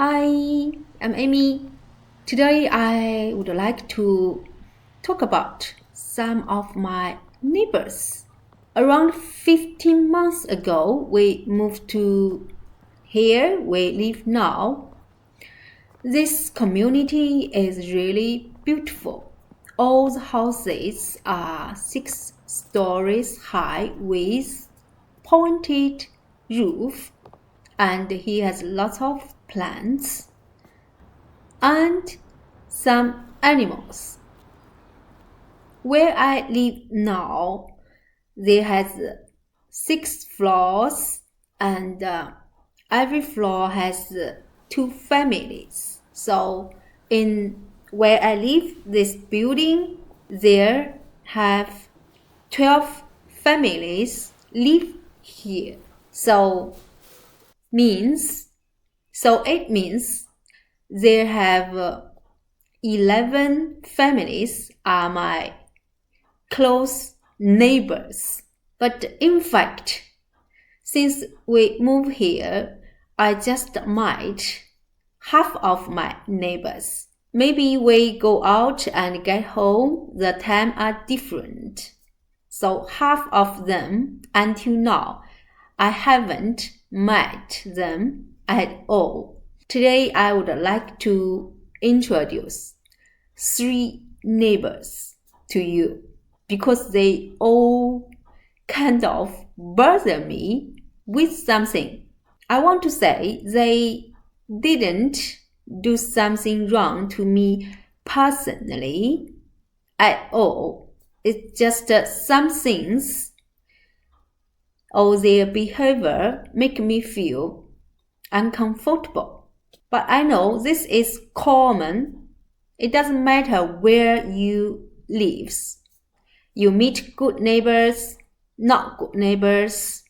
Hi, I'm Amy. Today I would like to talk about some of my neighbors. Around 15 months ago, we moved to here we live now. This community is really beautiful. All the houses are 6 stories high with pointed roof, and he has lots of plants and some animals. Where I live now, there has 6 floors, and every floor has 2 families. So in where I live, this building, there have 12 families live here. So it means there have 11 families are my close neighbors. But in fact, since we moved here, I just met half of my neighbors. Maybe we go out and get home, the time are different. So half of them, until now, I haven't met them at all. Today I would like to introduce 3 neighbors to you because they all kind of bother me with something. I want to say they didn't do something wrong to me personally at all. It's just some things or their behavior make me feel uncomfortable. But I know this is common. It doesn't matter where you live. You meet good neighbors, not good neighbors,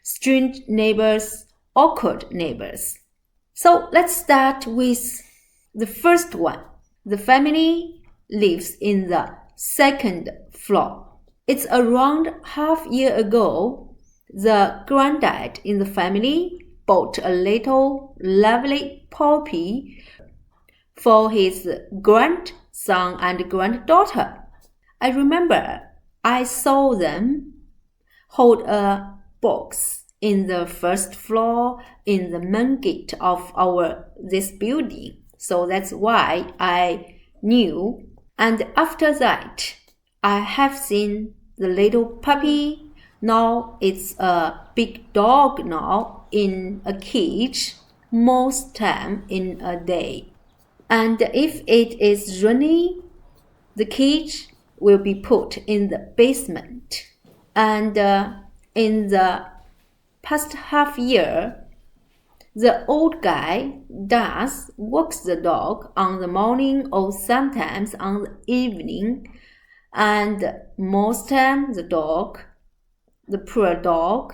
strange neighbors, awkward neighbors. So let's start with the first one. The family lives in the 2nd floor. It's around half year ago, the granddad in the family bought a little lovely puppy for his grandson and granddaughter. I remember I saw them hold a box in the 1st floor in the main gate of this building. So that's why I knew. And after that, I have seen the little puppy. Now it's a big dog now in a cage most time in a day. And if it is rainy, the cage will be put in the basement. And in the past half year, the old guy does walks the dog on the morning or sometimes on the evening, and most time the poor dog,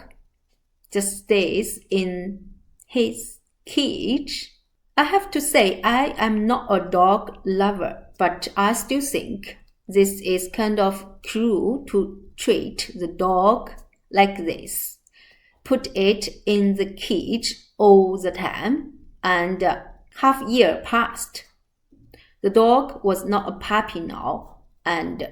just stays in his cage. I have to say I am not a dog lover, but I still think this is kind of cruel to treat the dog like this. Put it in the cage all the time, and half year passed. The dog was not a puppy now, and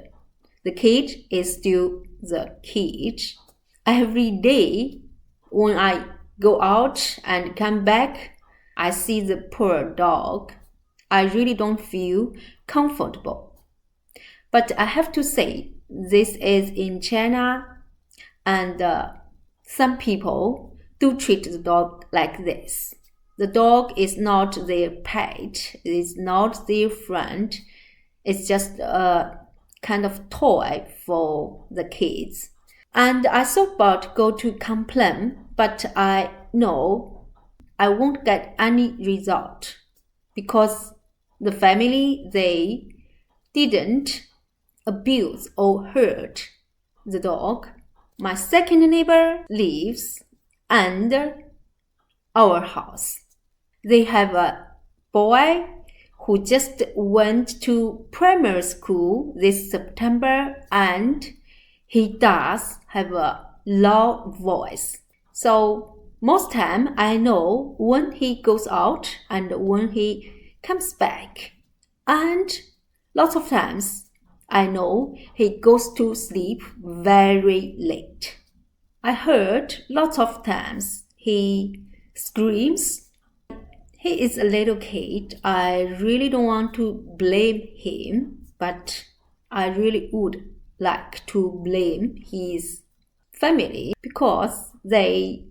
the cage is still the cage. Every day when I go out and come back, I see the poor dog. I really don't feel comfortable. But I have to say, this is in China, and some people do treat the dog like this. The dog is not their pet, it is not their friend. It's just a kind of toy for the kids. And I thought about go to complain, but I know I won't get any result because the family, they didn't abuse or hurt the dog. My second neighbor lives under our house. They have a boy who just went to primary school this September, and he does have a loud voice. So Most time I know when he goes out and when he comes back. And lots of times I know he goes to sleep very late. I heard lots of times he screams. He is a little kid. I really don't want to blame him, but I really would like to blame his family because they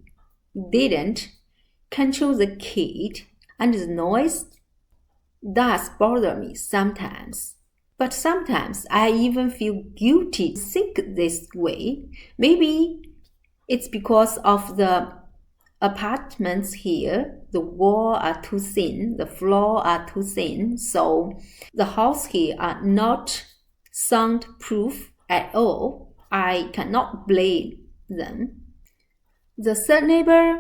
didn't control the kid, and the noise does bother me sometimes. But sometimes I even feel guilty to think this way. Maybe it's because of the apartments here. The walls are too thin, the floor are too thin, so the house here are not soundproof at all. I cannot blame them. The third neighbor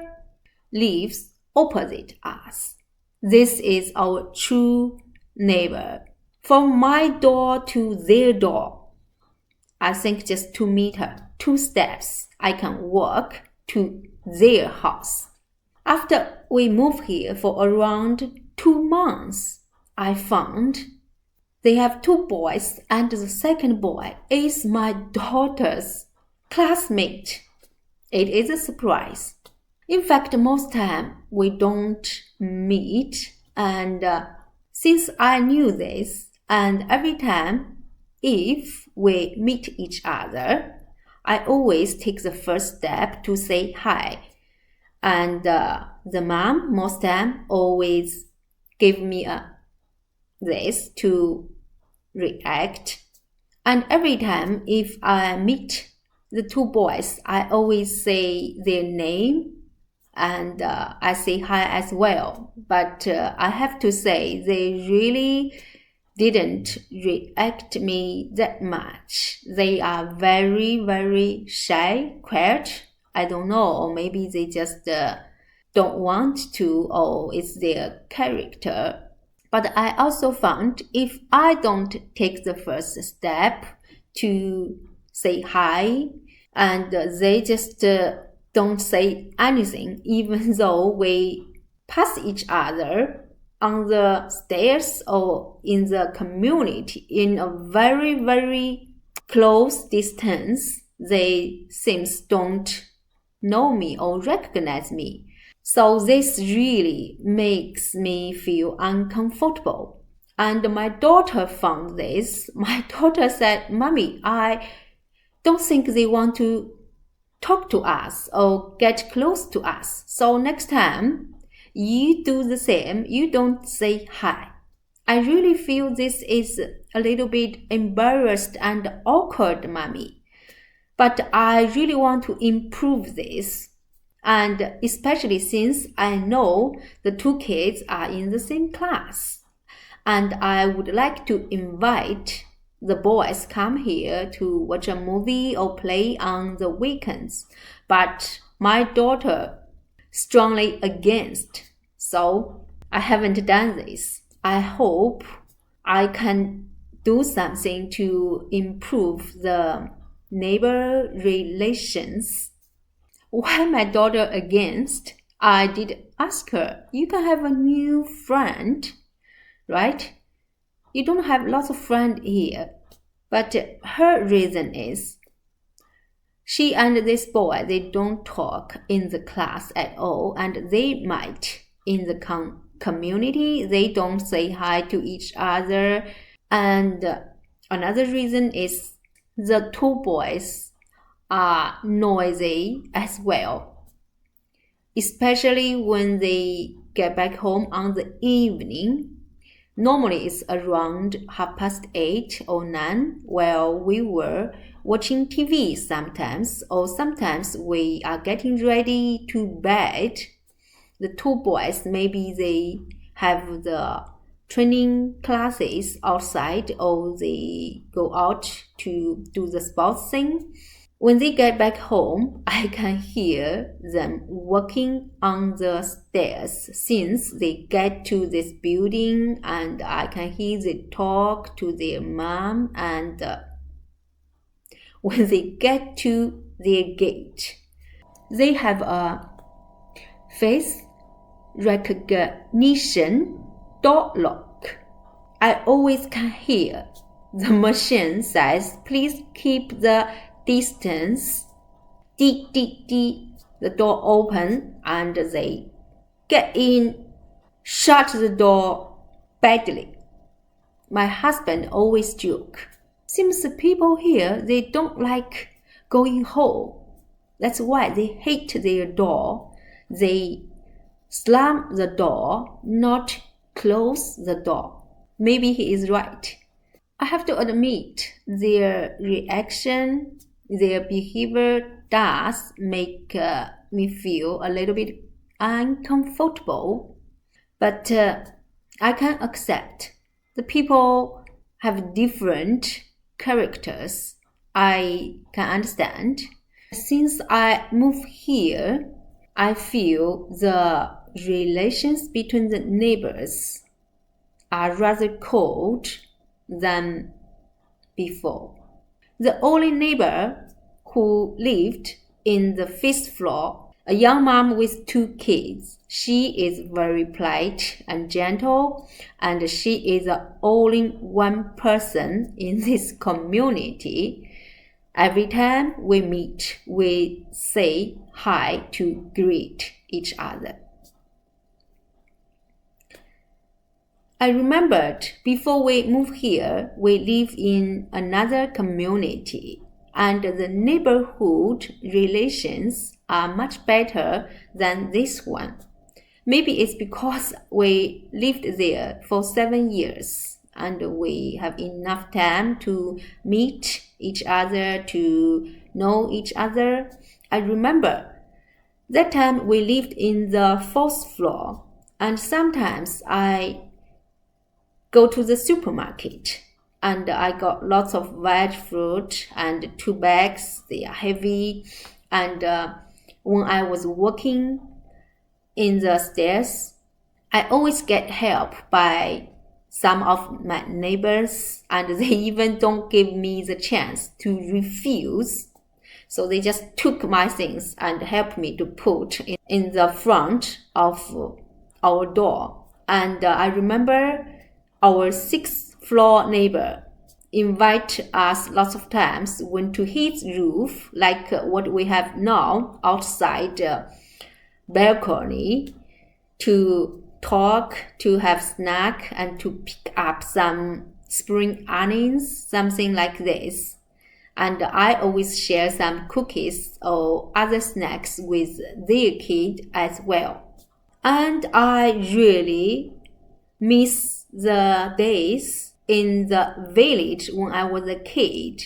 lives opposite us. This is our true neighbor. From my door to their door, I think just 2 meters, 2 steps, I can walk to their house. After we moved here for around 2 months, I found they have 2 boys, and the second boy is my daughter's classmate. It is a surprise. In fact, most time we don't meet, and since I knew this, and every time if we meet each other, I always take the first step to say hi. And the mom most time always give me this to react. And every time if I meet the 2 boys, I always say their name and I say hi as well. But I have to say they really didn't react me that much. They are very, very shy, quiet. I don't know, or maybe they just don't want to, or it's their character. But I also found if I don't take the first step to say hi, and they just don't say anything, even though we pass each other on the stairs or in the community in a very, very close distance, they seems don't know me or recognize me. So this really makes me feel uncomfortable. And my daughter found this. My daughter said, "Mommy, I don't think they want to talk to us or get close to us. So next time you do the same, you don't say hi." I really feel this is a little bit embarrassed and awkward, Mommy. But I really want to improve this. And especially since I know the 2 kids are in the same class. And I would like to invite the boys come here to watch a movie or play on the weekends. But my daughter strongly against. So I haven't done this. I hope I can do something to improve the neighbor relations. Why my daughter against? I did ask her, you can have a new friend, right? You don't have lots of friends here. But her reason is, she and this boy, they don't talk in the class at all, and they might in the community, they don't say hi to each other. And another reason is the 2 boys are noisy as well, especially when they get back home on the evening. Normally it's around 8:30 or 9 while we were watching TV sometimes, or sometimes we are getting ready to bed. The 2 boys, maybe they have the training classes outside or they go out to do the sports thing. When they get back home, I can hear them walking on the stairs since they get to this building, and I can hear they talk to their mom. And when they get to their gate, they have a face recognition door lock. I always can hear the machine says, please keep the distance. Dee, dee, dee. The door open and they get in, shut the door badly. My husband always joke, seems the people here, they don't like going home. That's why they hate their door. They slam the door, not close the door. Maybe he is right. I have to admit, their reaction, their behavior does make me feel a little bit uncomfortable. But I can accept. The people have different characters. I can understand. Since I moved here, I feel the relations between the neighbors are rather cold than before. The only neighbor who lived in the fifth floor, a young mom with 2 kids. She is very polite and gentle, and she is the only one person in this community. Every time we meet, we say hi to greet each other. I remembered before we moved here, we lived in another community, and the neighborhood relations are much better than this one. Maybe it's because we lived there for 7 years and we have enough time to meet each other, to know each other. I remember that time we lived in the 4th floor, and sometimes I go to the supermarket and I got lots of veg fruit and 2 bags. They are heavy, and when I was walking in the stairs, I always get help by some of my neighbors, and they even don't give me the chance to refuse. So they just took my things and helped me to put in the front of our door. And I remember our 6th floor neighbor invite us lots of times, went to his roof, like what we have now, outside balcony, to talk, to have snack, and to pick up some spring onions, something like this. And I always share some cookies or other snacks with their kid as well. And I really miss the days in the village when I was a kid.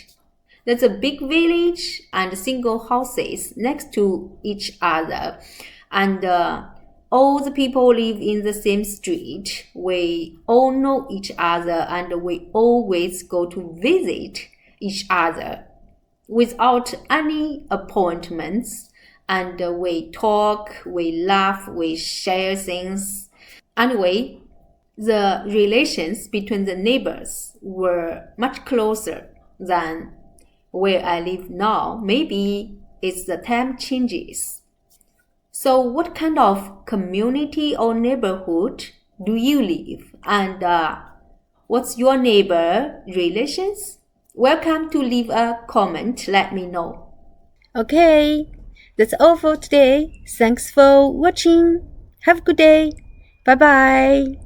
That's a big village and single houses next to each other. And all the people live in the same street. We all know each other, and we always go to visit each other without any appointments. And we talk, we laugh, we share things. Anyway, the relations between the neighbors were much closer than where I live now. Maybe it's the time changes. So what kind of community or neighborhood do you live? And what's your neighbor relations? Welcome to leave a comment. Let me know. Okay, that's all for today. Thanks for watching. Have a good day. Bye-bye.